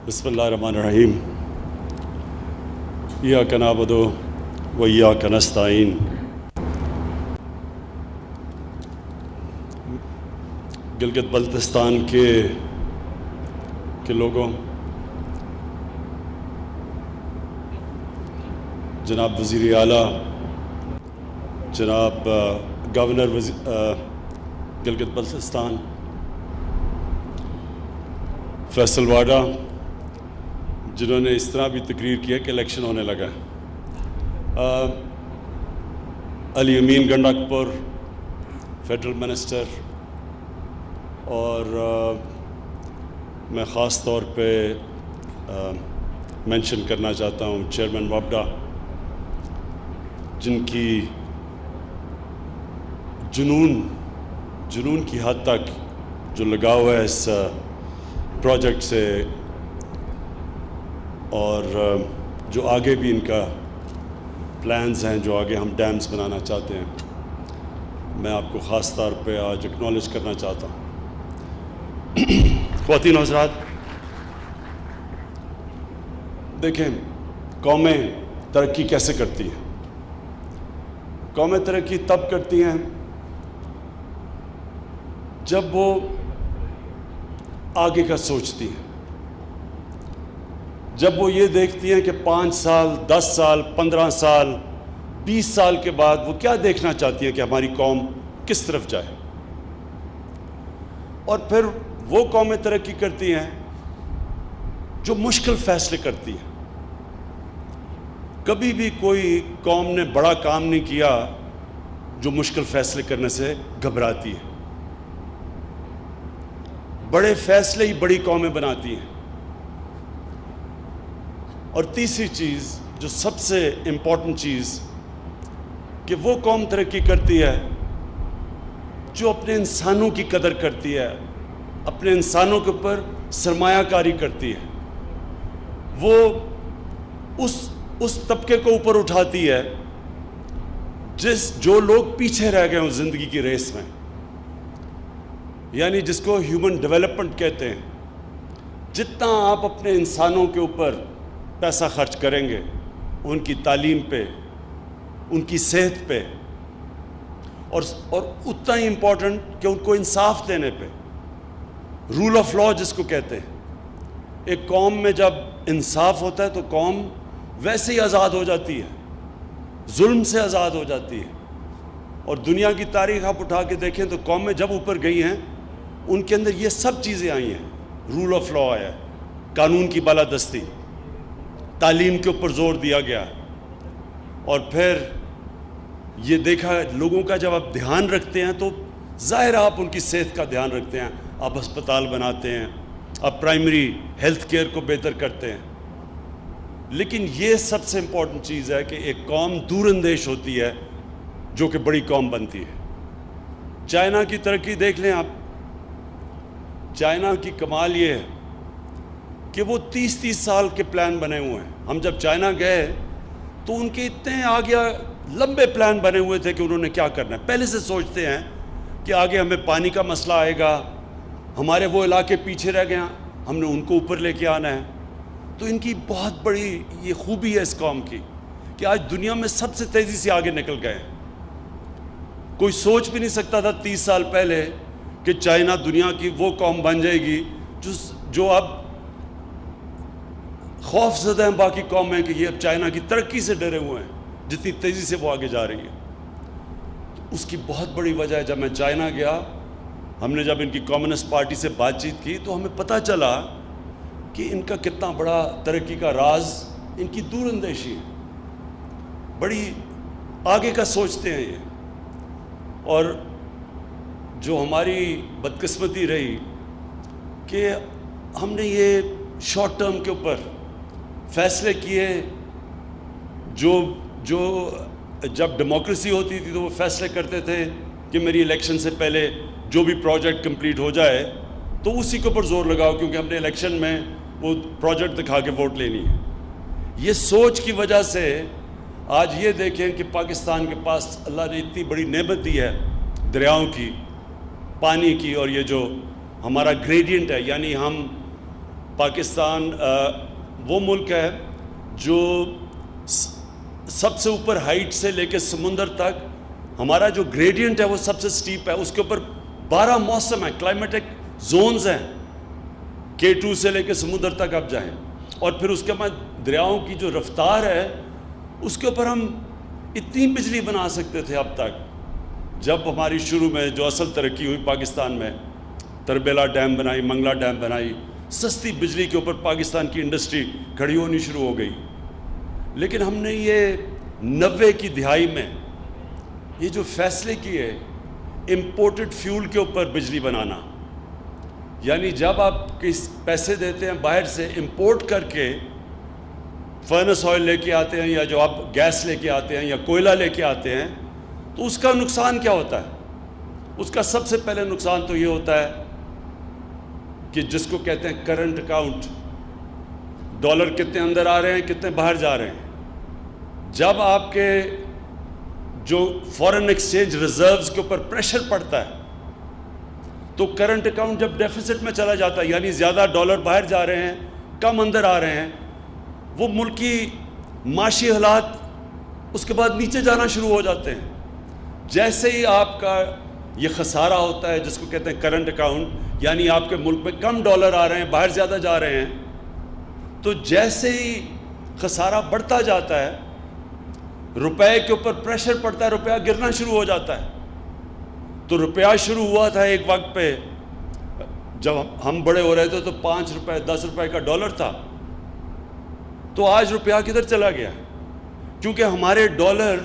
بسم اللہ الرحمن الرحیم ایاک نعبد و ایاک نستعین گلگت بلتستان کے لوگوں، جناب وزیر اعلیٰ، جناب گورنر گلگت بلتستان فیصل واڈا، جنہوں نے اس طرح بھی تقریر کیا کہ الیکشن ہونے لگا ہے، علی امین گنڈکپور فیڈرل منسٹر، اور میں خاص طور پہ مینشن کرنا چاہتا ہوں چیئرمین وابڈا، جن کی جنون کی حد تک جو لگاؤ ہے اس پروجیکٹ سے، اور جو آگے بھی ان کا پلانز ہیں، جو آگے ہم ڈیمز بنانا چاہتے ہیں، میں آپ کو خاص طور پہ آج اکنالج کرنا چاہتا ہوں۔ خواتین و حضرات، دیکھیں قومیں ترقی کیسے کرتی ہیں۔ قومیں ترقی تب کرتی ہیں جب وہ آگے کا سوچتی ہیں، جب وہ یہ دیکھتی ہیں کہ 5 سال 10 سال 15 سال 20 سال کے بعد وہ کیا دیکھنا چاہتی ہیں کہ ہماری قوم کس طرف جائے، اور پھر وہ قومیں ترقی کرتی ہیں جو مشکل فیصلے کرتی ہیں۔ کبھی بھی کوئی قوم نے بڑا کام نہیں کیا جو مشکل فیصلے کرنے سے گھبراتی ہے۔ بڑے فیصلے ہی بڑی قومیں بناتی ہیں۔ اور تیسری چیز، جو سب سے امپورٹنٹ چیز، کہ وہ قوم ترقی کرتی ہے جو اپنے انسانوں کی قدر کرتی ہے، اپنے انسانوں کے اوپر سرمایہ کاری کرتی ہے، وہ اس طبقے کو اوپر اٹھاتی ہے جو لوگ پیچھے رہ گئے ہوں زندگی کی ریس میں، یعنی جس کو ہیومن ڈیولپمنٹ کہتے ہیں۔ جتنا آپ اپنے انسانوں کے اوپر پیسہ خرچ کریں گے، ان کی تعلیم پہ، ان کی صحت پہ، اور اتنا ہی امپورٹنٹ کہ ان کو انصاف دینے پہ، رول آف لا جس کو کہتے ہیں۔ ایک قوم میں جب انصاف ہوتا ہے تو قوم ویسے ہی آزاد ہو جاتی ہے، ظلم سے آزاد ہو جاتی ہے۔ اور دنیا کی تاریخ آپ اٹھا کے دیکھیں تو قومیں جب اوپر گئی ہیں ان کے اندر یہ سب چیزیں آئی ہیں۔ رول آف لا آیا ہے، قانون کی بالادستی، تعلیم کے اوپر زور دیا گیا، اور پھر یہ دیکھا لوگوں کا جب آپ دھیان رکھتے ہیں تو ظاہر آپ ان کی صحت کا دھیان رکھتے ہیں، آپ ہسپتال بناتے ہیں، آپ پرائمری ہیلتھ کیئر کو بہتر کرتے ہیں۔ لیکن یہ سب سے امپورٹنٹ چیز ہے کہ ایک قوم دور اندیش ہوتی ہے جو کہ بڑی قوم بنتی ہے۔ چائنا کی ترقی دیکھ لیں آپ، چائنا کی کمال یہ ہے کہ وہ 30 سال کے پلان بنے ہوئے ہیں۔ ہم جب چائنا گئے تو ان کے اتنے آگے لمبے پلان بنے ہوئے تھے کہ انہوں نے کیا کرنا ہے۔ پہلے سے سوچتے ہیں کہ آگے ہمیں پانی کا مسئلہ آئے گا، ہمارے وہ علاقے پیچھے رہ گئے ہیں، ہم نے ان کو اوپر لے کے آنا ہے۔ تو ان کی بہت بڑی یہ خوبی ہے اس قوم کی کہ آج دنیا میں سب سے تیزی سے آگے نکل گئے ہیں۔ کوئی سوچ بھی نہیں سکتا تھا 30 سال پہلے کہ چائنا دنیا کی وہ قوم بن جائے گی جو اب خوف زدہ ہیں باقی قومیں کہ یہ اب چائنا کی ترقی سے ڈرے ہوئے ہیں، جتنی تیزی سے وہ آگے جا رہی ہے۔ اس کی بہت بڑی وجہ ہے، جب میں چائنا گیا، ہم نے جب ان کی کمیونسٹ پارٹی سے بات چیت کی تو ہمیں پتہ چلا کہ ان کا کتنا بڑا ترقی کا راز ان کی دور اندیشی ہے، بڑی آگے کا سوچتے ہیں یہ۔ اور جو ہماری بدقسمتی رہی کہ ہم نے یہ شارٹ ٹرم کے اوپر فیصلے کیے، جو جب ڈیموکریسی ہوتی تھی تو وہ فیصلے کرتے تھے کہ میری الیکشن سے پہلے جو بھی پروجیکٹ کمپلیٹ ہو جائے تو اسی کے اوپر زور لگاؤ، کیونکہ ہم نے الیکشن میں وہ پروجیکٹ دکھا کے ووٹ لینی ہے۔ یہ سوچ کی وجہ سے آج یہ دیکھیں کہ پاکستان کے پاس اللہ نے اتنی بڑی نعمت دی ہے دریاؤں کی، پانی کی، اور یہ جو ہمارا گریڈینٹ ہے، یعنی ہم پاکستان وہ ملک ہے جو سب سے اوپر ہائٹ سے لے کے سمندر تک ہمارا جو گریڈینٹ ہے وہ سب سے سٹیپ ہے. اس کے اوپر 12 موسم ہیں, کلائمیٹک زونز ہیں, K2 سے لے کے سمندر تک آپ جائیں. اور پھر اس کے بعد دریاؤں کی جو رفتار ہے اس کے اوپر ہم اتنی بجلی بنا سکتے تھے اب تک. جب ہماری شروع میں جو اصل ترقی ہوئی پاکستان میں, تربیلا ڈیم بنائی, منگلا ڈیم بنائی, سستی بجلی کے اوپر پاکستان کی انڈسٹری کھڑی ہونی شروع ہو گئی. لیکن ہم نے یہ 90 کی دہائی میں یہ جو فیصلے کیے امپورٹڈ فیول کے اوپر بجلی بنانا, یعنی جب آپ کس پیسے دیتے ہیں باہر سے امپورٹ کر کے فرنس آئل لے کے آتے ہیں, یا جو آپ گیس لے کے آتے ہیں یا کوئلہ لے کے آتے ہیں, تو اس کا نقصان کیا ہوتا ہے؟ اس کا سب سے پہلے نقصان تو یہ ہوتا ہے کہ جس کو کہتے ہیں کرنٹ اکاؤنٹ, ڈالر کتنے اندر آ رہے ہیں, کتنے باہر جا رہے ہیں. جب آپ کے جو فورن ایکسچینج ریزروز کے اوپر پریشر پڑتا ہے تو کرنٹ اکاؤنٹ جب ڈیفیسٹ میں چلا جاتا ہے, یعنی زیادہ ڈالر باہر جا رہے ہیں, کم اندر آ رہے ہیں, وہ ملک کی معاشی حالات اس کے بعد نیچے جانا شروع ہو جاتے ہیں. جیسے ہی آپ کا یہ خسارہ ہوتا ہے جس کو کہتے ہیں کرنٹ اکاؤنٹ, یعنی آپ کے ملک میں کم ڈالر آ رہے ہیں, باہر زیادہ جا رہے ہیں, تو جیسے ہی خسارہ بڑھتا جاتا ہے روپے کے اوپر پریشر پڑتا ہے, روپیہ گرنا شروع ہو جاتا ہے. تو روپیہ شروع ہوا تھا ایک وقت پہ جب ہم بڑے ہو رہے تھے تو 5 روپے 10 روپے کا ڈالر تھا, تو آج روپیہ کدھر چلا گیا؟ کیونکہ ہمارے ڈالر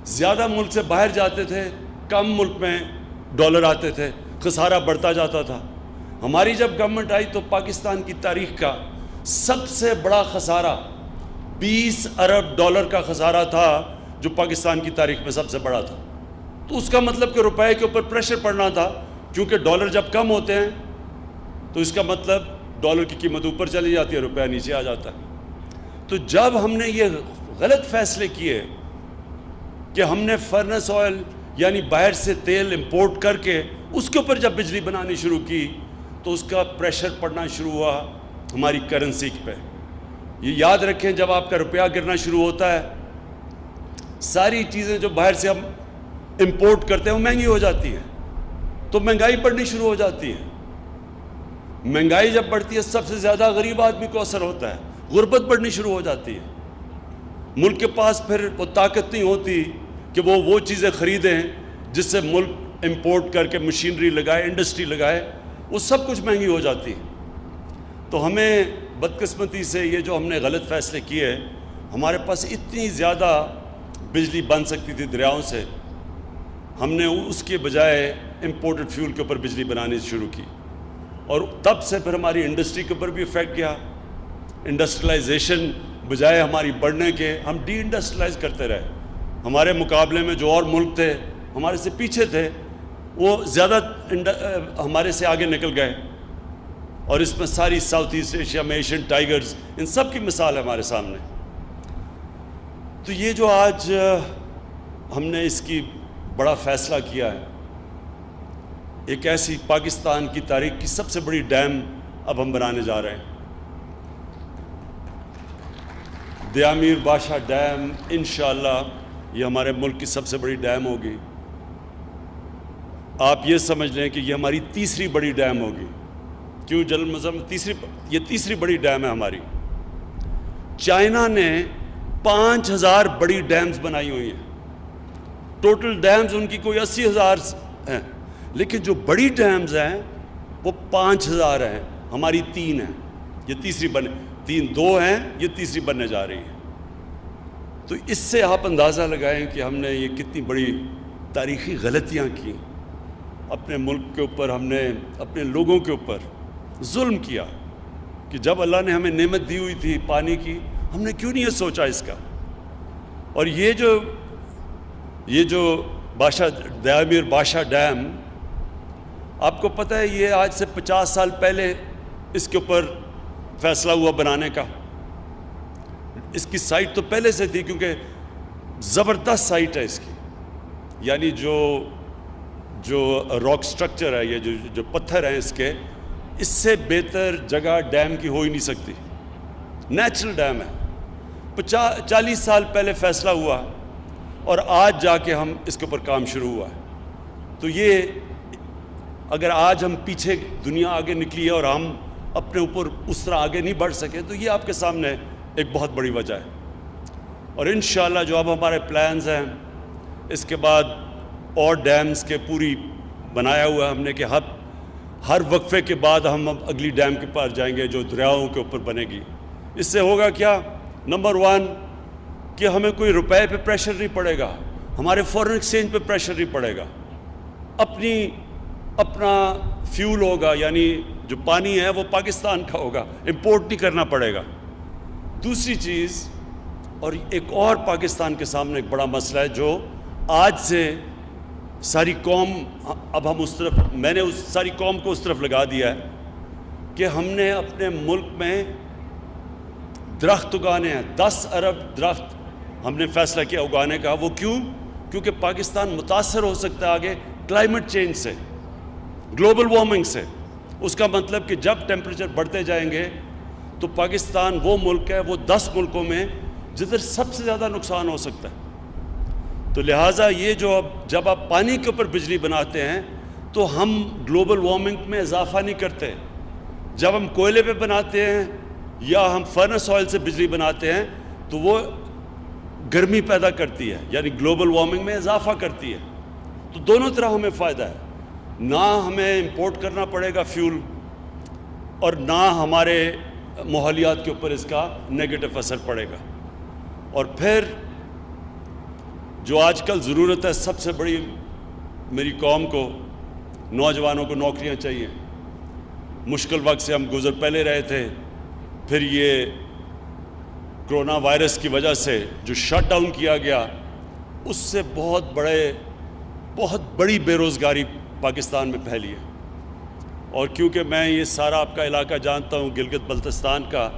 زیادہ ملک سے باہر جاتے تھے, کم ملک میں ڈالر آتے تھے, خسارہ بڑھتا جاتا تھا. ہماری جب گورنمنٹ آئی تو پاکستان کی تاریخ کا سب سے بڑا خسارہ 20 ارب ڈالر کا خسارہ تھا, جو پاکستان کی تاریخ میں سب سے بڑا تھا. تو اس کا مطلب کہ روپے کے اوپر پریشر پڑنا تھا, کیونکہ ڈالر جب کم ہوتے ہیں تو اس کا مطلب ڈالر کی قیمت اوپر چلی جاتی ہے, روپیہ نیچے آ جاتا ہے. تو جب ہم نے یہ غلط فیصلے کیے کہ ہم نے فرنس آئل یعنی باہر سے تیل امپورٹ کر کے اس کے اوپر جب بجلی بنانی شروع کی تو اس کا پریشر پڑنا شروع ہوا ہماری کرنسی پہ. یہ یاد رکھیں, جب آپ کا روپیہ گرنا شروع ہوتا ہے ساری چیزیں جو باہر سے ہم امپورٹ کرتے ہیں وہ مہنگی ہو جاتی ہیں, تو مہنگائی بڑھنی شروع ہو جاتی ہے. مہنگائی جب بڑھتی ہے سب سے زیادہ غریب آدمی کو اثر ہوتا ہے, غربت بڑھنی شروع ہو جاتی ہے. ملک کے پاس پھر وہ طاقت نہیں ہوتی کہ وہ چیزیں خریدیں جس سے ملک امپورٹ کر کے مشینری لگائے, انڈسٹری لگائے, وہ سب کچھ مہنگی ہو جاتی ہے. تو ہمیں بدقسمتی سے یہ جو ہم نے غلط فیصلے کیے, ہمارے پاس اتنی زیادہ بجلی بن سکتی تھی دریاؤں سے, ہم نے اس کے بجائے امپورٹڈ فیول کے اوپر بجلی بنانی شروع کی. اور تب سے پھر ہماری انڈسٹری کے اوپر بھی افیکٹ کیا. انڈسٹریلائزیشن بجائے ہماری بڑھنے کے ہم ڈی انڈسٹریلائز کرتے رہے. ہمارے مقابلے میں جو اور ملک تھے ہمارے سے پیچھے تھے وہ زیادہ ہمارے سے آگے نکل گئے, اور اس میں ساری ساؤتھ ایسٹ ایشیا میں ایشین ٹائیگرز ان سب کی مثال ہے ہمارے سامنے. تو یہ جو آج ہم نے اس کی بڑا فیصلہ کیا ہے, ایک ایسی پاکستان کی تاریخ کی سب سے بڑی ڈیم اب ہم بنانے جا رہے ہیں. دیا میر بادشاہ ڈیم انشاءاللہ یہ ہمارے ملک کی سب سے بڑی ڈیم ہوگی. آپ یہ سمجھ لیں کہ یہ ہماری تیسری بڑی ڈیم ہوگی. کیوں جل مظم یہ تیسری بڑی ڈیم ہے ہماری. چائنا نے 5000 بڑی ڈیمز بنائی ہوئی ہیں. ٹوٹل ڈیمز ان کی کوئی 80,000 ہیں, لیکن جو بڑی ڈیمز ہیں وہ 5000 ہیں, ہماری 3 ہیں. یہ تیسری 2 ہیں, یہ تیسری بننے جا رہی ہے. تو اس سے آپ اندازہ لگائیں کہ ہم نے یہ کتنی بڑی تاریخی غلطیاں کی. اپنے ملک کے اوپر ہم نے اپنے لوگوں کے اوپر ظلم کیا کہ جب اللہ نے ہمیں نعمت دی ہوئی تھی پانی کی, ہم نے کیوں نہیں یہ سوچا اس کا. اور یہ جو دیا میر بادشاہ ڈیم, آپ کو پتہ ہے یہ آج سے 50 سال پہلے اس کے اوپر فیصلہ ہوا بنانے کا. اس کی سائٹ تو پہلے سے تھی کیونکہ زبردست سائٹ ہے اس کی, یعنی جو راک سٹرکچر ہے, یہ جو پتھر ہیں اس کے اس سے بہتر جگہ ڈیم کی ہو ہی نہیں سکتی. نیچرل ڈیم ہے. 40 سال پہلے فیصلہ ہوا اور آج جا کے ہم اس کے اوپر کام شروع ہوا ہے. تو یہ اگر آج ہم پیچھے دنیا آگے نکلی ہے اور ہم اپنے اوپر اس طرح آگے نہیں بڑھ سکے تو یہ آپ کے سامنے ایک بہت بڑی وجہ ہے. اور انشاءاللہ جو اب ہمارے پلانز ہیں اس کے بعد اور ڈیمز کے پوری بنایا ہوا ہے ہم نے کہ ہر وقفے کے بعد ہم اب اگلی ڈیم کے پاس جائیں گے جو دریاؤں کے اوپر بنے گی. اس سے ہوگا کیا؟ نمبر 1 کہ ہمیں کوئی روپے پہ پریشر نہیں پڑے گا, ہمارے فورن ایکسچینج پہ پریشر نہیں پڑے گا, اپنا فیول ہوگا, یعنی جو پانی ہے وہ پاکستان کا ہوگا, امپورٹ نہیں کرنا پڑے گا. دوسری چیز, اور ایک اور پاکستان کے سامنے ایک بڑا مسئلہ ہے جو آج سے ساری قوم, اب ہم اس طرف, میں نے اس ساری قوم کو اس طرف لگا دیا ہے کہ ہم نے اپنے ملک میں درخت اگانے ہیں. 10 ارب درخت ہم نے فیصلہ کیا اگانے کا. وہ کیوں؟ کیونکہ پاکستان متاثر ہو سکتا ہے آگے کلائمیٹ چینج سے, گلوبل وارمنگ سے. اس کا مطلب کہ جب ٹیمپریچر بڑھتے جائیں گے تو پاکستان وہ ملک ہے, وہ 10 ملکوں میں جدھر سب سے زیادہ نقصان ہو سکتا ہے. تو لہٰذا یہ جو جب آپ پانی کے اوپر بجلی بناتے ہیں تو ہم گلوبل وارمنگ میں اضافہ نہیں کرتے. جب ہم کوئلے پہ بناتے ہیں یا ہم فرنس آئل سے بجلی بناتے ہیں تو وہ گرمی پیدا کرتی ہے, یعنی گلوبل وارمنگ میں اضافہ کرتی ہے. تو دونوں طرح ہمیں فائدہ ہے, نہ ہمیں امپورٹ کرنا پڑے گا فیول اور نہ ہمارے ماحولیات کے اوپر اس کا نیگیٹو اثر پڑے گا. اور پھر جو آج کل ضرورت ہے سب سے بڑی, میری قوم کو, نوجوانوں کو نوکریاں چاہیے. مشکل وقت سے ہم گزر پہلے رہے تھے, پھر یہ کرونا وائرس کی وجہ سے جو شٹ ڈاؤن کیا گیا اس سے بہت بڑی بے روزگاری پاکستان میں پھیلی ہے. اور کیونکہ میں یہ سارا آپ کا علاقہ جانتا ہوں, گلگت بلتستان کا,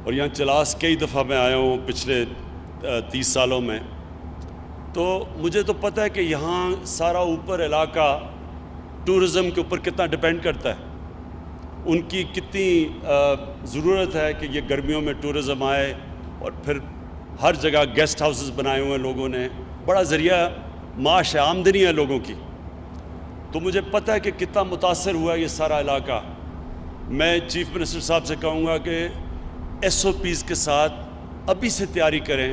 اور یہاں چلاس کئی دفعہ میں آیا ہوں پچھلے 30 سالوں میں, تو مجھے تو پتہ ہے کہ یہاں سارا اوپر علاقہ ٹورزم کے اوپر کتنا ڈیپینڈ کرتا ہے. ان کی کتنی ضرورت ہے کہ یہ گرمیوں میں ٹورزم آئے, اور پھر ہر جگہ گیسٹ ہاؤسز بنائے ہوئے ہیں لوگوں نے, بڑا ذریعہ معاش ہے, آمدنی ہے لوگوں کی. تو مجھے پتہ ہے کہ کتنا متاثر ہوا ہے یہ سارا علاقہ. میں چیف منسٹر صاحب سے کہوں گا کہ SOPs کے ساتھ ابھی سے تیاری کریں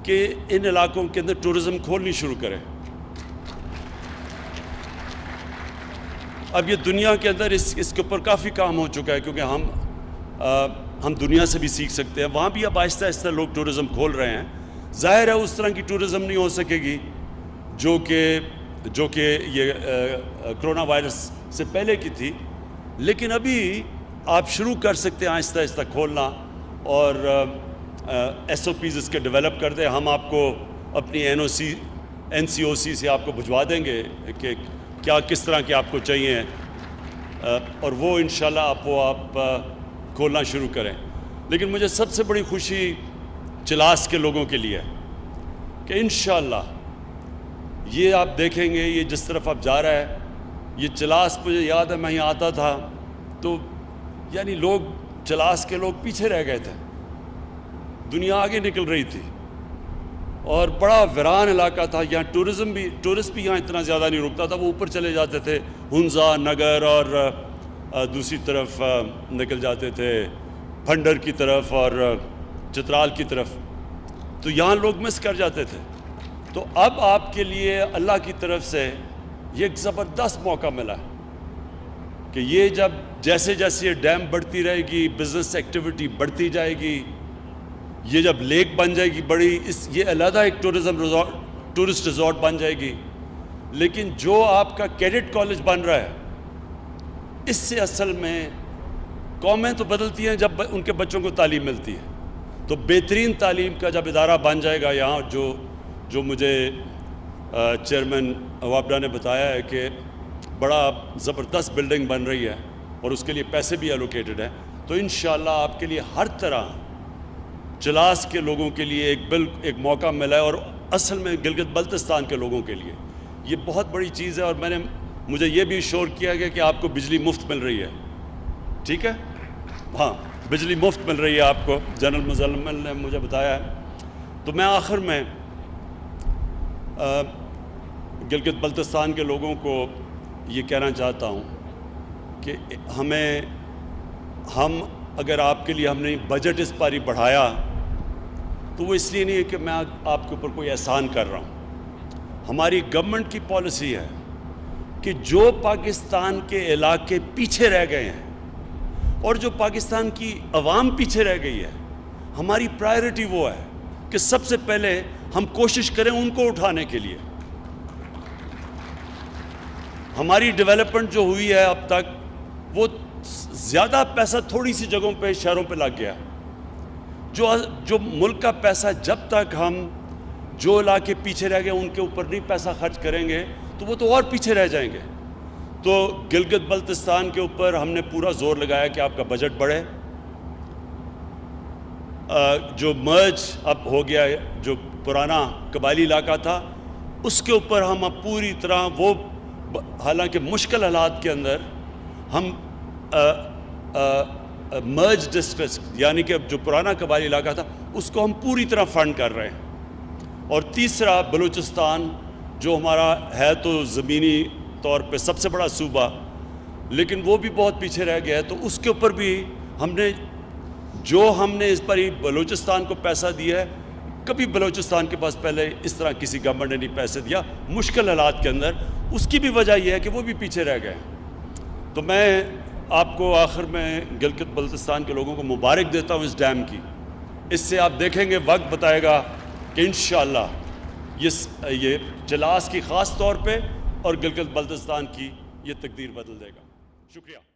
کہ ان علاقوں کے اندر ٹورزم کھولنی شروع کریں. اب یہ دنیا کے اندر اس کے اوپر کافی کام ہو چکا ہے, کیونکہ ہم دنیا سے بھی سیکھ سکتے ہیں. وہاں بھی اب آہستہ آہستہ لوگ ٹورزم کھول رہے ہیں. ظاہر ہے اس طرح کی ٹورزم نہیں ہو سکے گی جو کہ یہ کرونا وائرس سے پہلے کی تھی, لیکن ابھی آپ شروع کر سکتے ہیں آہستہ آہستہ کھولنا, اور SOPs اس کے ڈیولپ کر دیں. ہم آپ کو اپنی NCOC سے آپ کو بھجوا دیں گے کہ کیا کس طرح کے آپ کو چاہیے, اور وہ انشاءاللہ آپ کھولنا شروع کریں. لیکن مجھے سب سے بڑی خوشی چلاس کے لوگوں کے لیے کہ انشاءاللہ یہ آپ دیکھیں گے, یہ جس طرف آپ جا رہا ہے, یہ چلاس مجھے یاد ہے میں یہاں آتا تھا تو یعنی چلاس کے لوگ پیچھے رہ گئے تھے, دنیا آگے نکل رہی تھی, اور بڑا ویران علاقہ تھا. یہاں ٹورسٹ بھی یہاں اتنا زیادہ نہیں رکتا تھا, وہ اوپر چلے جاتے تھے ہنزا نگر اور دوسری طرف نکل جاتے تھے پھنڈر کی طرف اور چترال کی طرف, تو یہاں لوگ مس کر جاتے تھے. تو اب آپ کے لیے اللہ کی طرف سے یہ ایک زبردست موقع ملا ہے کہ یہ جیسے یہ ڈیم بڑھتی رہے گی, بزنس ایکٹیویٹی بڑھتی جائے گی, یہ جب لیک بن جائے گی بڑی, یہ علیحدہ ایک ٹورسٹ ریزورٹ بن جائے گی. لیکن جو آپ کا کیڈٹ کالج بن رہا ہے اس سے اصل میں قومیں تو بدلتی ہیں جب ان کے بچوں کو تعلیم ملتی ہے. تو بہترین تعلیم کا جب ادارہ بن جائے گا یہاں, جو مجھے چیئرمین وابڈا نے بتایا ہے کہ بڑا زبردست بلڈنگ بن رہی ہے اور اس کے لیے پیسے بھی الوکیٹڈ ہیں, تو انشاءاللہ آپ کے لیے ہر طرح چلاس کے لوگوں کے لیے ایک موقع ملا ہے, اور اصل میں گلگت بلتستان کے لوگوں کے لیے یہ بہت بڑی چیز ہے. اور میں نے مجھے یہ بھی شور کیا گیا کہ آپ کو بجلی مفت مل رہی ہے. ٹھیک ہے, ہاں بجلی مفت مل رہی ہے آپ کو, جنرل مزمل نے مجھے بتایا ہے. تو میں آخر میں گلگت بلتستان کے لوگوں کو یہ کہنا چاہتا ہوں کہ ہم اگر آپ کے لیے ہم نے بجٹ اس باری بڑھایا تو وہ اس لیے نہیں ہے کہ میں آپ کے اوپر کوئی احسان کر رہا ہوں. ہماری گورنمنٹ کی پالیسی ہے کہ جو پاکستان کے علاقے پیچھے رہ گئے ہیں اور جو پاکستان کی عوام پیچھے رہ گئی ہے, ہماری پرائیورٹی وہ ہے کہ سب سے پہلے ہم کوشش کریں ان کو اٹھانے کے لیے. ہماری ڈیولپمنٹ جو ہوئی ہے اب تک, وہ زیادہ پیسہ تھوڑی سی جگہوں پہ, شہروں پہ لگ گیا. جو ملک کا پیسہ جب تک ہم جو علاقے پیچھے رہ گئے ان کے اوپر نہیں پیسہ خرچ کریں گے تو وہ تو اور پیچھے رہ جائیں گے. تو گلگت بلتستان کے اوپر ہم نے پورا زور لگایا کہ آپ کا بجٹ بڑھے. جو مرج اب ہو گیا ہے, جو پرانا قبائلی علاقہ تھا, اس کے اوپر ہم اب پوری طرح وہ, حالانکہ مشکل حالات کے اندر ہم مرج ڈسٹرکٹ یعنی کہ جو پرانا قبائلی علاقہ تھا اس کو ہم پوری طرح فنڈ کر رہے ہیں. اور تیسرا بلوچستان جو ہمارا ہے تو زمینی طور پہ سب سے بڑا صوبہ, لیکن وہ بھی بہت پیچھے رہ گیا ہے. تو اس کے اوپر بھی ہم نے اس پر ہی بلوچستان کو پیسہ دیا ہے. کبھی بلوچستان کے پاس پہلے اس طرح کسی گورنمنٹ نے نہیں پیسے دیا مشکل حالات کے اندر. اس کی بھی وجہ یہ ہے کہ وہ بھی پیچھے رہ گئے. تو میں آپ کو آخر میں گلگت بلتستان کے لوگوں کو مبارک دیتا ہوں اس ڈیم کی. اس سے آپ دیکھیں گے, وقت بتائے گا کہ انشاءاللہ یہ چلاس کی خاص طور پہ اور گلگت بلتستان کی یہ تقدیر بدل دے گا. شکریہ.